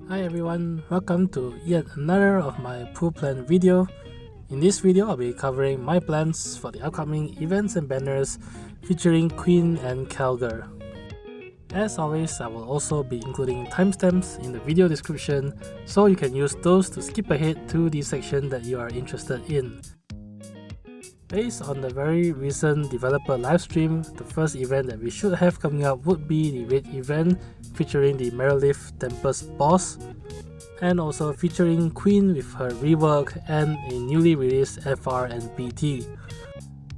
Hi everyone, welcome to yet another of my pool plan video. In this video, I'll be covering my plans for the upcoming events and banners featuring Queen and Kelger. As always, I will also be including timestamps in the video description, so you can use those to skip ahead to the section that you are interested in. Based on the very recent developer livestream, the first event that we should have coming up would be the raid event featuring the Merilith Tempest boss, and also featuring Queen with her rework and a newly released FR and BT.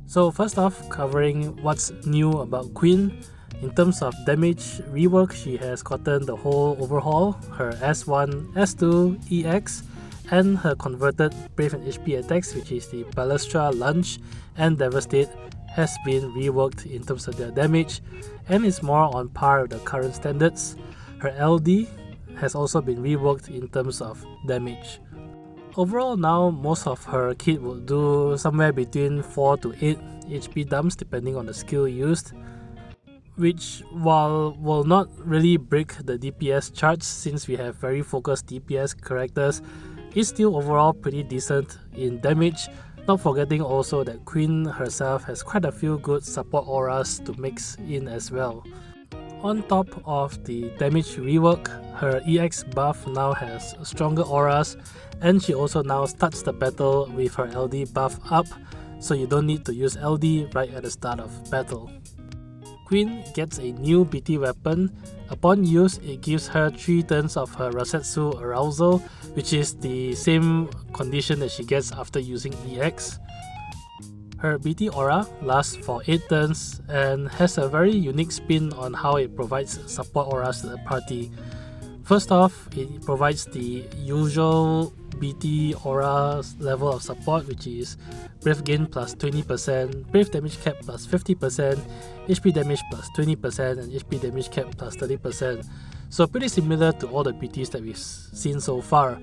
So first off, covering what's new about Queen. In terms of damage rework, she has gotten the whole overhaul, her S1, S2, EX, and her converted Brave and HP attacks, which is the Balustra, Lunge, and Devastate, has been reworked in terms of their damage and is more on par with the current standards. Her LD has also been reworked in terms of damage. Overall now, most of her kit will do somewhere between 4 to 8 HP dumps depending on the skill used, which while will not really break the DPS charts since we have very focused DPS characters, is still overall pretty decent in damage, not forgetting also that Queen herself has quite a few good support auras to mix in as well. On top of the damage rework, her EX buff now has stronger auras, and she also now starts the battle with her LD buff up, so you don't need to use LD right at the start of battle. Queen gets a new BT weapon. Upon use, it gives her 3 turns of her Rasetsu Arousal, which is the same condition that she gets after using EX. Her BT aura lasts for 8 turns and has a very unique spin on how it provides support auras to the party. First off, it provides the usual BT aura level of support, which is Brave gain plus 20%, Brave damage cap plus 50%, HP damage plus 20%, and HP damage cap plus 30%. So pretty similar to all the BTs that we've seen so far.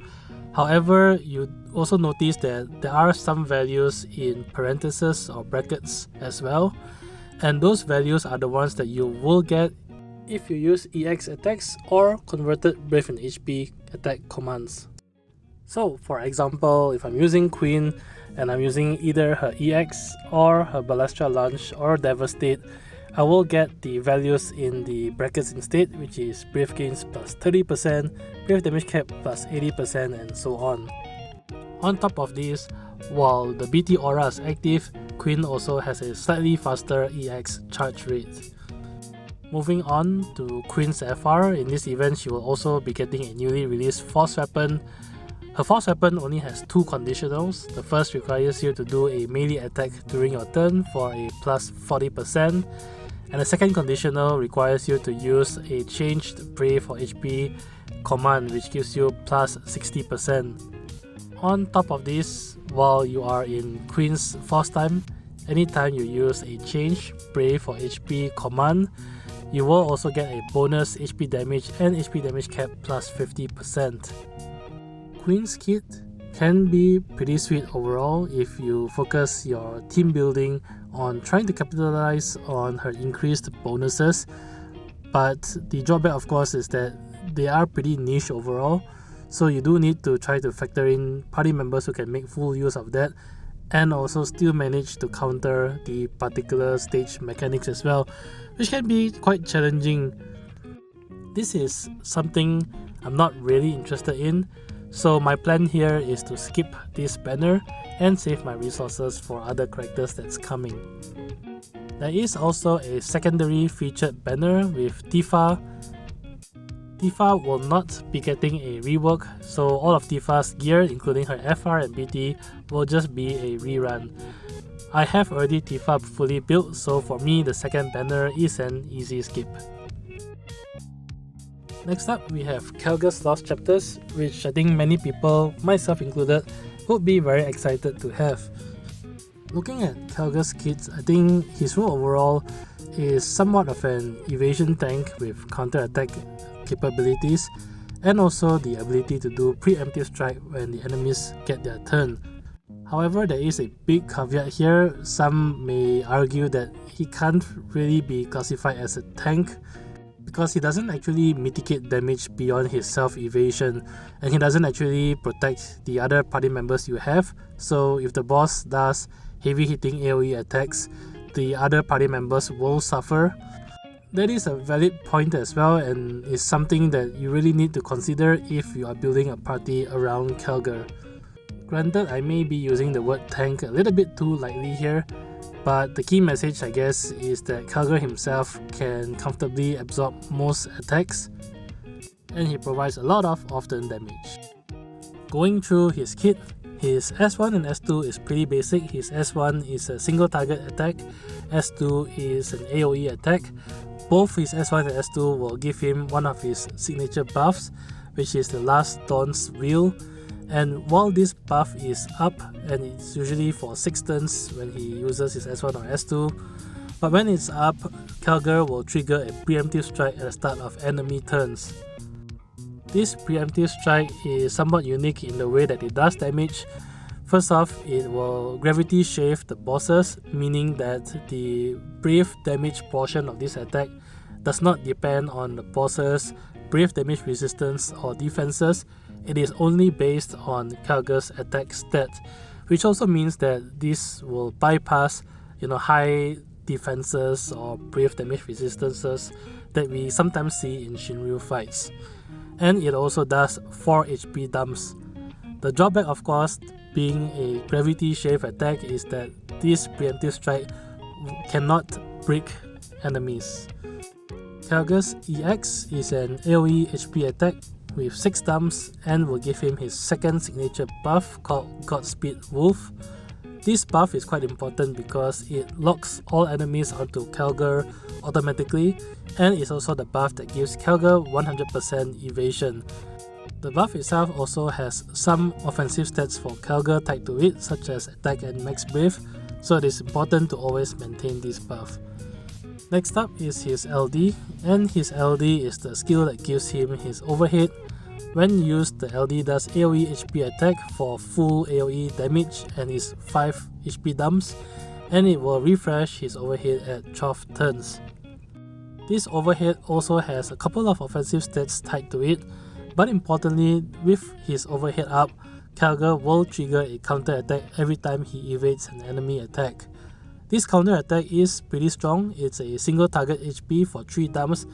However, you also notice that there are some values in parentheses or brackets as well, and those values are the ones that you will get if you use EX attacks or converted Brave and HP attack commands. So for example, if I'm using Queen and I'm using either her EX or her Balustra Lunge or Devastate, I will get the values in the brackets instead, which is Brave gains plus 30%, Brave damage cap plus 80%, and so on. On top of this, while the BT aura is active, Queen also has a slightly faster EX charge rate. Moving on to Queen's FR, in this event she will also be getting a newly released Force Weapon. Her Force Weapon only has 2 conditionals. The first requires you to do a melee attack during your turn for a plus 40%, and the second conditional requires you to use a changed Brave for HP command, which gives you plus 60%. On top of this, while you are in Queen's Force time, anytime you use a change Brave for HP command, you will also get a bonus HP damage and HP damage cap plus 50%. Queen's kit can be pretty sweet overall if you focus your team building on trying to capitalize on her increased bonuses, but the drawback of course is that they are pretty niche overall, so you do need to try to factor in party members who can make full use of that and also still manage to counter the particular stage mechanics as well, which can be quite challenging. This is something I'm not really interested in, so my plan here is to skip this banner and save my resources for other characters that's coming. There is also a secondary featured banner with Tifa. Tifa will not be getting a rework, so all of Tifa's gear, including her FR and BT, will just be a rerun. I have already Tifa fully built, so for me the second banner is an easy skip. Next up, we have Kelger's Lost Chapters, which I think many people, myself included, would be very excited to have. Looking at Kelger's kits, I think his role overall is somewhat of an evasion tank with counter-attack capabilities, and also the ability to do preemptive strike when the enemies get their turn. However, there is a big caveat here. Some may argue that he can't really be classified as a tank because he doesn't actually mitigate damage beyond his self-evasion, and he doesn't actually protect the other party members you have. So if the boss does heavy hitting AoE attacks, the other party members will suffer. That is a valid point as well, and is something that you really need to consider if you are building a party around Kelger. Granted, I may be using the word tank a little bit too lightly here, but the key message, I guess, is that Kelger himself can comfortably absorb most attacks, and he provides a lot of often damage. Going through his kit, his S1 and S2 is pretty basic. His S1 is a single target attack, S2 is an AoE attack. Both his S1 and S2 will give him one of his signature buffs, which is the Last Dawn's Wheel. And while this buff is up, and it's usually for 6 turns when he uses his S1 or S2, but when it's up, Kelger will trigger a preemptive strike at the start of enemy turns. This preemptive strike is somewhat unique in the way that it does damage. First off, it will gravity shave the bosses, meaning that the brave damage portion of this attack does not depend on the boss's brave damage resistance or defenses. It is only based on Kelger's attack stat, which also means that this will bypass high defenses or brave damage resistances that we sometimes see in Shinryu fights. And it also does 4 HP dumps. The drawback, of course, being a gravity shave attack, is that this preemptive strike cannot break enemies. Kelger's EX is an AoE HP attack with 6 dumps and will give him his second signature buff called Godspeed Wolf. This buff is quite important because it locks all enemies onto Kelger automatically, and is also the buff that gives Kelger 100% evasion. The buff itself also has some offensive stats for Kelger tied to it, such as attack and max brave, so it is important to always maintain this buff. Next up is his LD, and his LD is the skill that gives him his overhead. When used, the LD does AoE HP attack for full AoE damage and is 5 HP dumps, and it will refresh his overhead at 12 turns. This overhead also has a couple of offensive stats tied to it, but importantly, with his overhead up, Kelger will trigger a counter attack every time he evades an enemy attack. This counter attack is pretty strong. It's a single target HP for 3 dumps,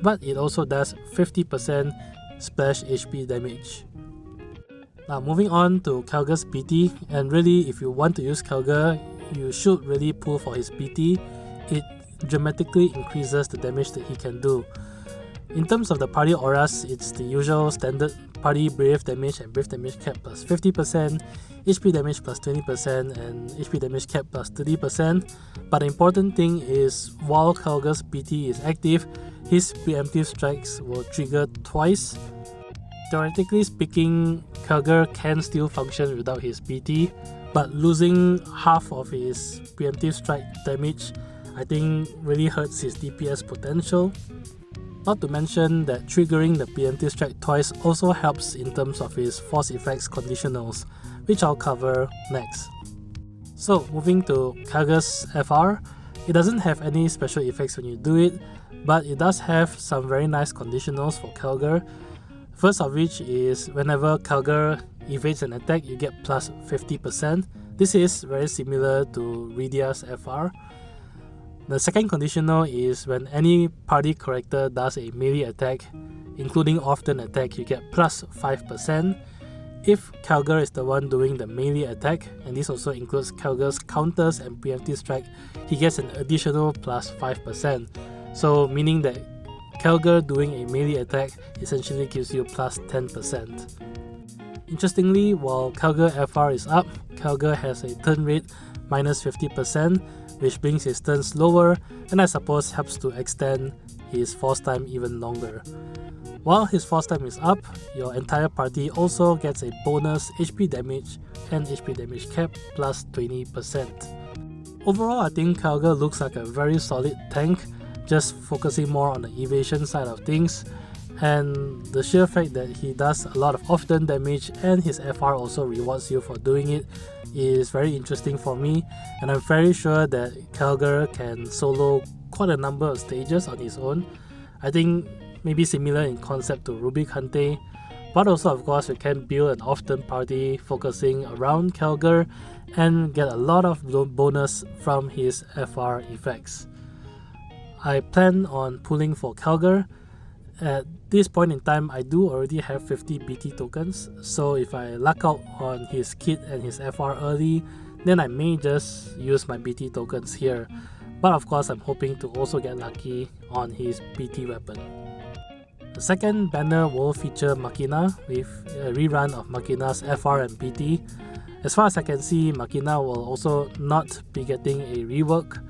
but it also does 50% splash HP damage. Now moving on to Kelger's BT, and really if you want to use Kelger, you should really pull for his BT. It dramatically increases the damage that he can do. In terms of the party auras, it's the usual standard party brave damage and brave damage cap plus 50%, HP damage plus 20%, and HP damage cap plus 30%. But the important thing is, while Kelger's BT is active, his preemptive strikes will trigger twice. Theoretically speaking, Kelger can still function without his BT, but losing half of his preemptive strike damage, I think, really hurts his DPS potential. Not to mention that triggering the preemptive strike twice also helps in terms of his force effects conditionals, which I'll cover next. So moving to Kelger's FR, it doesn't have any special effects when you do it, but it does have some very nice conditionals for Kelger. First of which is whenever Kelger evades an attack, you get plus 50%. This is very similar to Rydia's FR. The second conditional is when any party character does a melee attack, including often attack, you get plus 5%. If Kelger is the one doing the melee attack, and this also includes Kelger's counters and preemptive strike, he gets an additional plus 5%. So meaning that Kelger doing a melee attack essentially gives you plus 10%. Interestingly, while Kelger FR is up, Kelger has a turn rate minus 50%, which brings his turns lower and I suppose helps to extend his force time even longer. While his force time is up, your entire party also gets a bonus HP damage and HP damage cap plus 20%. Overall, I think Kelger looks like a very solid tank, just focusing more on the evasion side of things, and the sheer fact that he does a lot of often damage and his FR also rewards you for doing it is very interesting for me, and I'm very sure that Kelger can solo quite a number of stages on his own. I think maybe similar in concept to Ruby Kante, but also of course you can build an often party focusing around Kelger and get a lot of bonus from his FR effects. I plan on pulling for Kelger. At this point in time, I do already have 50 BT tokens, so if I luck out on his kit and his FR early, then I may just use my BT tokens here. But of course, I'm hoping to also get lucky on his BT weapon. The second banner will feature Machina with a rerun of Machina's FR and BT. As far as I can see, Machina will also not be getting a rework.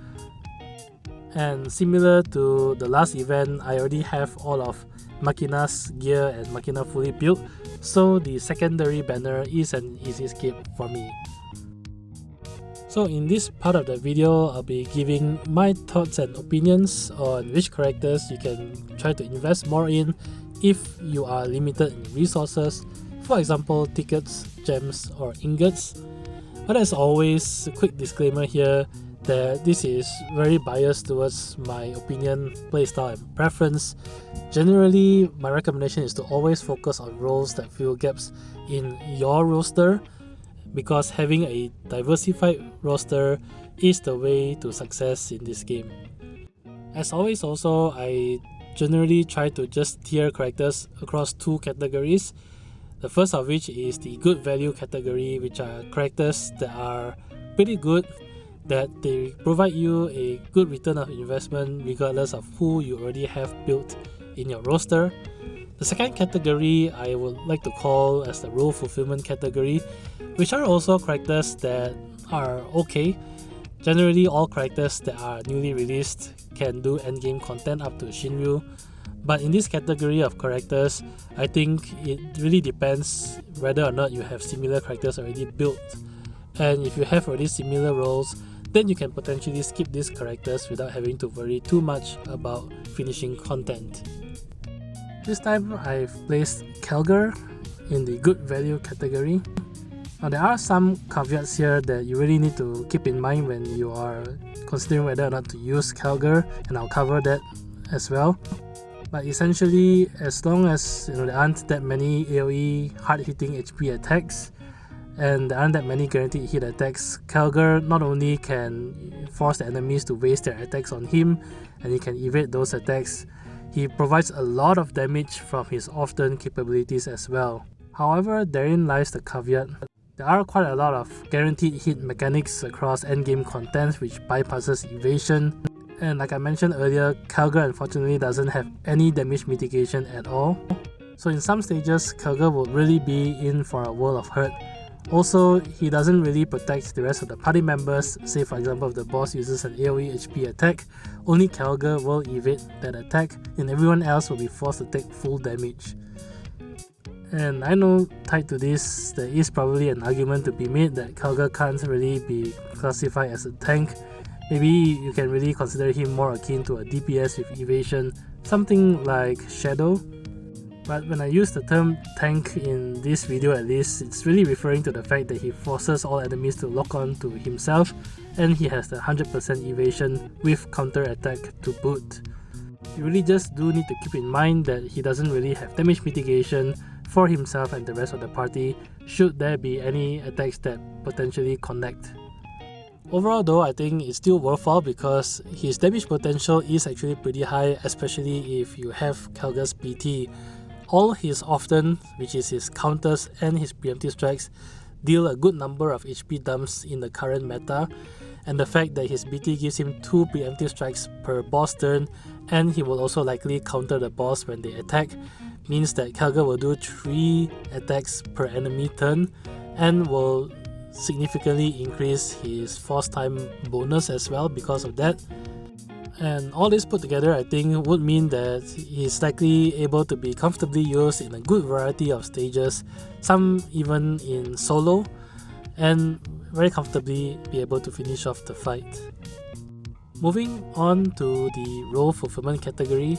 And similar to the last event, I already have all of Machina's gear and Machina fully built, so the secondary banner is an easy skip for me. So in this part of the video, I'll be giving my thoughts and opinions on which characters you can try to invest more in if you are limited in resources, for example tickets, gems or ingots. But as always, a quick disclaimer here that this is very biased towards my opinion, playstyle and preference. Generally, my recommendation is to always focus on roles that fill gaps in your roster, because having a diversified roster is the way to success in this game. As always also, I generally try to just tier characters across two categories. The first of which is the good value category, which are characters that are pretty good, that they provide you a good return of investment regardless of who you already have built in your roster. The second category I would like to call as the role fulfillment category, which are also characters that are okay. Generally, all characters that are newly released can do endgame content up to Shinryu, but in this category of characters, I think it really depends whether or not you have similar characters already built. And if you have already similar roles, then you can potentially skip these characters without having to worry too much about finishing content. This time I've placed Kelger in the good value category. Now there are some caveats here that you really need to keep in mind when you are considering whether or not to use Kelger, and I'll cover that as well. But essentially, as long as there aren't that many AoE hard-hitting HP attacks, and there aren't that many guaranteed hit attacks, Kelger not only can force the enemies to waste their attacks on him, and he can evade those attacks, he provides a lot of damage from his often capabilities as well. However, therein lies the caveat. There are quite a lot of guaranteed hit mechanics across endgame content which bypasses evasion, and like I mentioned earlier, Kelger unfortunately doesn't have any damage mitigation at all. So in some stages, Kelger will really be in for a world of hurt. Also, he doesn't really protect the rest of the party members. Say for example, if the boss uses an AoE HP attack, only Kelger will evade that attack and everyone else will be forced to take full damage. And I know tied to this, there is probably an argument to be made that Kelger can't really be classified as a tank. Maybe you can really consider him more akin to a DPS with evasion, something like Shadow. But when I use the term tank in this video, at least, it's really referring to the fact that he forces all enemies to lock on to himself, and he has the 100% evasion with counter attack to boot. You really just do need to keep in mind that he doesn't really have damage mitigation for himself and the rest of the party should there be any attacks that potentially connect. Overall though, I think it's still worthwhile because his damage potential is actually pretty high, especially if you have Kelger's BT. All his often, which is his counters and his preemptive strikes, deal a good number of HP dumps in the current meta, and the fact that his BT gives him 2 preemptive strikes per boss turn, and he will also likely counter the boss when they attack, means that Kelger will do 3 attacks per enemy turn and will significantly increase his force time bonus as well because of that. And all this put together, I think, would mean that he's likely able to be comfortably used in a good variety of stages, some even in solo, and very comfortably be able to finish off the fight. Moving on to the role fulfillment category,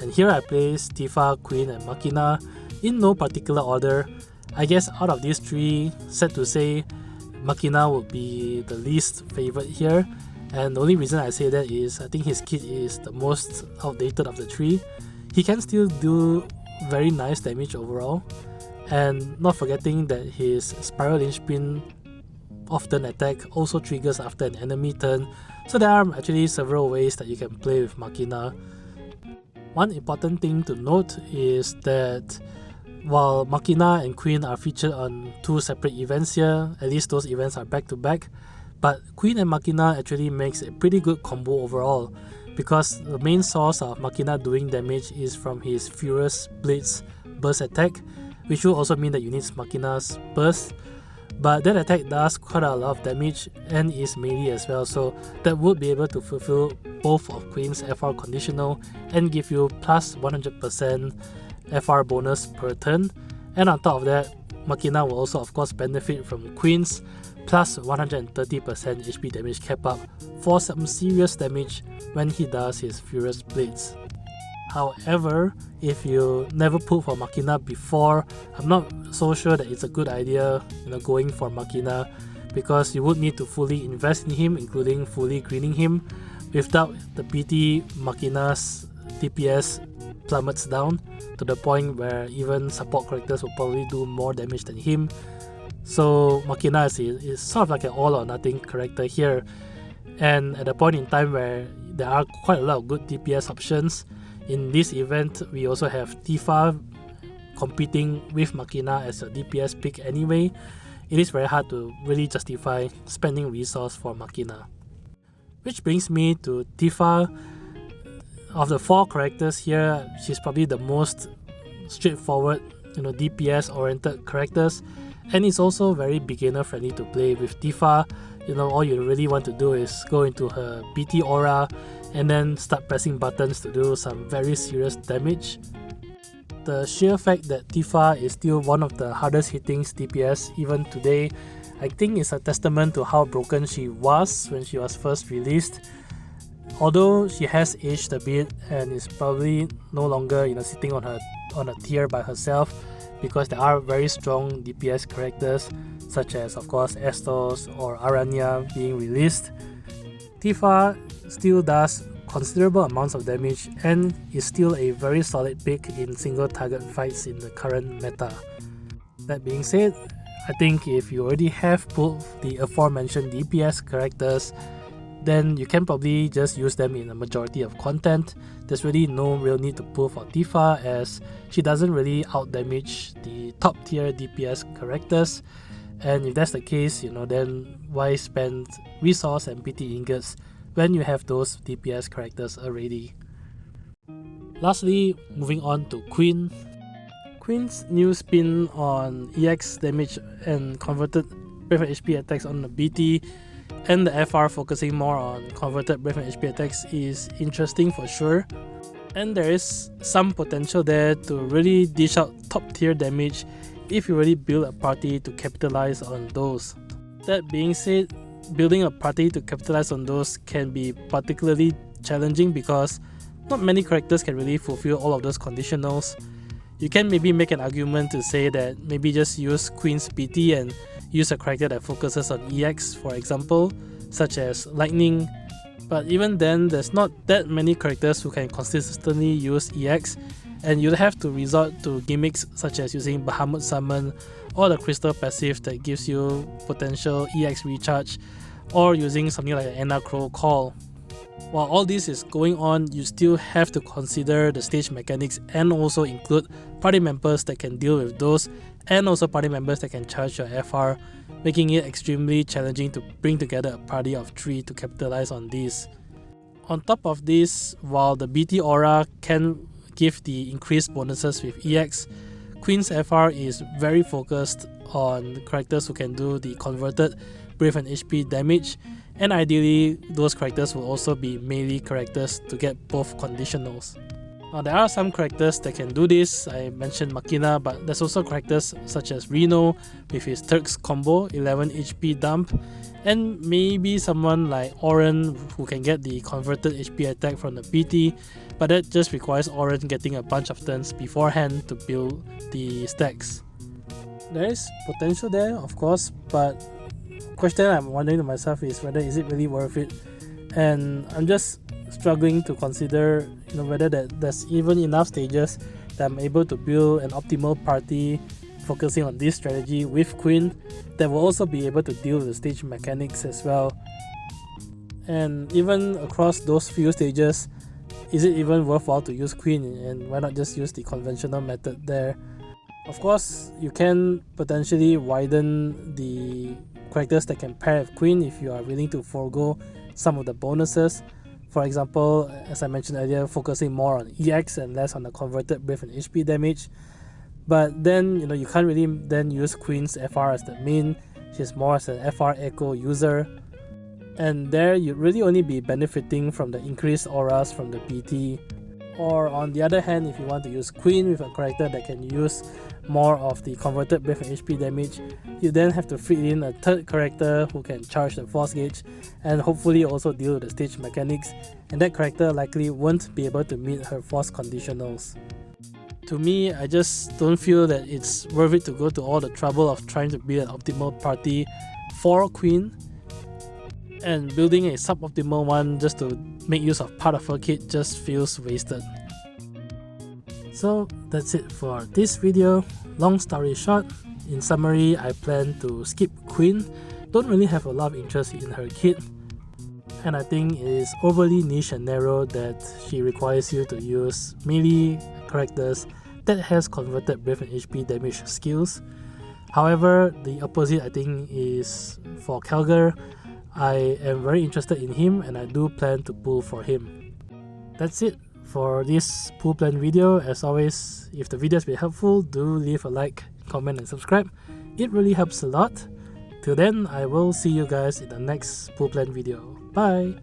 and here I place Tifa, Queen and Machina in no particular order. I guess out of these 3, sad to say, Machina would be the least favorite here. And the only reason I say that is I think his kit is the most outdated of the three. He can still do very nice damage overall, and not forgetting that his Spiral Linchpin often attack also triggers after an enemy turn, so there are actually several ways that you can play with Machina. One important thing to note is that while Machina and Queen are featured on two separate events here, at least those events are back to back, but Queen and Machina actually makes a pretty good combo overall, because the main source of Machina doing damage is from his Furious Blades burst attack, which will also mean that you need Machina's burst, but that attack does quite a lot of damage and is melee as well, so that would be able to fulfill both of Queen's FR conditional and give you plus 100% FR bonus per turn. And on top of that, Machina will also of course benefit from Queen's plus 130% HP damage cap up for some serious damage when he does his Furious Blades. However, if you never pulled for Machina before, I'm not so sure that it's a good idea going for Machina, because you would need to fully invest in him, including fully greening him. Without the PT, Machina's DPS plummets down to the point where even support characters will probably do more damage than him. So Machina is sort of like an all or nothing character here, and at a point in time where there are quite a lot of good DPS options, in this event we also have Tifa competing with Machina as a DPS pick anyway. It is very hard to really justify spending resource for Machina. Which brings me to Tifa. Of the four characters here, she's probably the most straightforward, DPS oriented characters, and it's also very beginner friendly to play with Tifa. All you really want to do is go into her BT aura and then start pressing buttons to do some very serious damage. The sheer fact that Tifa is still one of the hardest hitting DPS even today, I think is a testament to how broken she was when she was first released. Although she has aged a bit and is probably no longer sitting on a tier by herself, because there are very strong DPS characters such as of course Estos or Aranya being released, Tifa still does considerable amounts of damage and is still a very solid pick in single target fights in the current meta. That being said, I think if you already have pulled the aforementioned DPS characters, then you can probably just use them in a majority of content. There's really no real need to pull for Tifa, as she doesn't really outdamage the top tier DPS characters, and if that's the case, then why spend resource and PT ingots when you have those DPS characters already. Lastly, moving on to Queen. Queen's new spin on EX damage and converted Brave and HP attacks on the BT, and the FR focusing more on converted Brave and HP attacks is interesting for sure, and there is some potential there to really dish out top tier damage if you really build a party to capitalize on those. That being said, building a party to capitalize on those can be particularly challenging because not many characters can really fulfill all of those conditionals. You can maybe make an argument to say that maybe just use Queen's PT and use a character that focuses on EX, for example, such as Lightning, but even then there's not that many characters who can consistently use EX, and you'll have to resort to gimmicks such as using Bahamut Summon or the Crystal passive that gives you potential EX recharge, or using something like an Anna Crow Call. While all this is going on, you still have to consider the stage mechanics and also include party members that can deal with those, and also party members that can charge your FR, making it extremely challenging to bring together a party of 3 to capitalize on these. On top of this, while the BT aura can give the increased bonuses with EX, Queen's FR is very focused on characters who can do the converted Brave and HP damage, and ideally those characters will also be melee characters to get both conditionals. Now there are some characters that can do this. I mentioned Machina, but there's also characters such as Reno with his Turks combo, 11 HP dump, and maybe someone like Oren who can get the converted HP attack from the PT, but that just requires Oren getting a bunch of turns beforehand to build the stacks. There is potential there, of course, but the question I'm wondering to myself is whether is it really worth it, and I'm just struggling to consider whether there's even enough stages that I'm able to build an optimal party focusing on this strategy with Queen that will also be able to deal with the stage mechanics as well. And even across those few stages, is it even worthwhile to use Queen, and why not just use the conventional method there? Of course, you can potentially widen the characters that can pair with Queen if you are willing to forego some of the bonuses. For example, as I mentioned earlier, focusing more on EX and less on the converted breath and HP damage. But then you can't really then use Queen's FR as the main. She's more as an FR echo user, and there you'd really only be benefiting from the increased auras from the PT. Or on the other hand, if you want to use Queen with a character that can use more of the converted breath and HP damage, you then have to feed in a third character who can charge the force gauge and hopefully also deal with the stage mechanics, and that character likely won't be able to meet her force conditionals. To me, I just don't feel that it's worth it to go to all the trouble of trying to build an optimal party for Queen, and building a suboptimal one just to make use of part of her kit just feels wasted. So that's it for this video. Long story short, in summary, I plan to skip Queen. Don't really have a lot of interest in her kit, and I think it is overly niche and narrow that she requires you to use melee characters that has converted breath and HP damage skills. However, the opposite I think is for Kelger. I am very interested in him and I do plan to pull for him. That's it for this pool plan video. As always, if the video has been helpful, do leave a like, comment and subscribe. It really helps a lot. Till then, I will see you guys in the next pool plan video. Bye!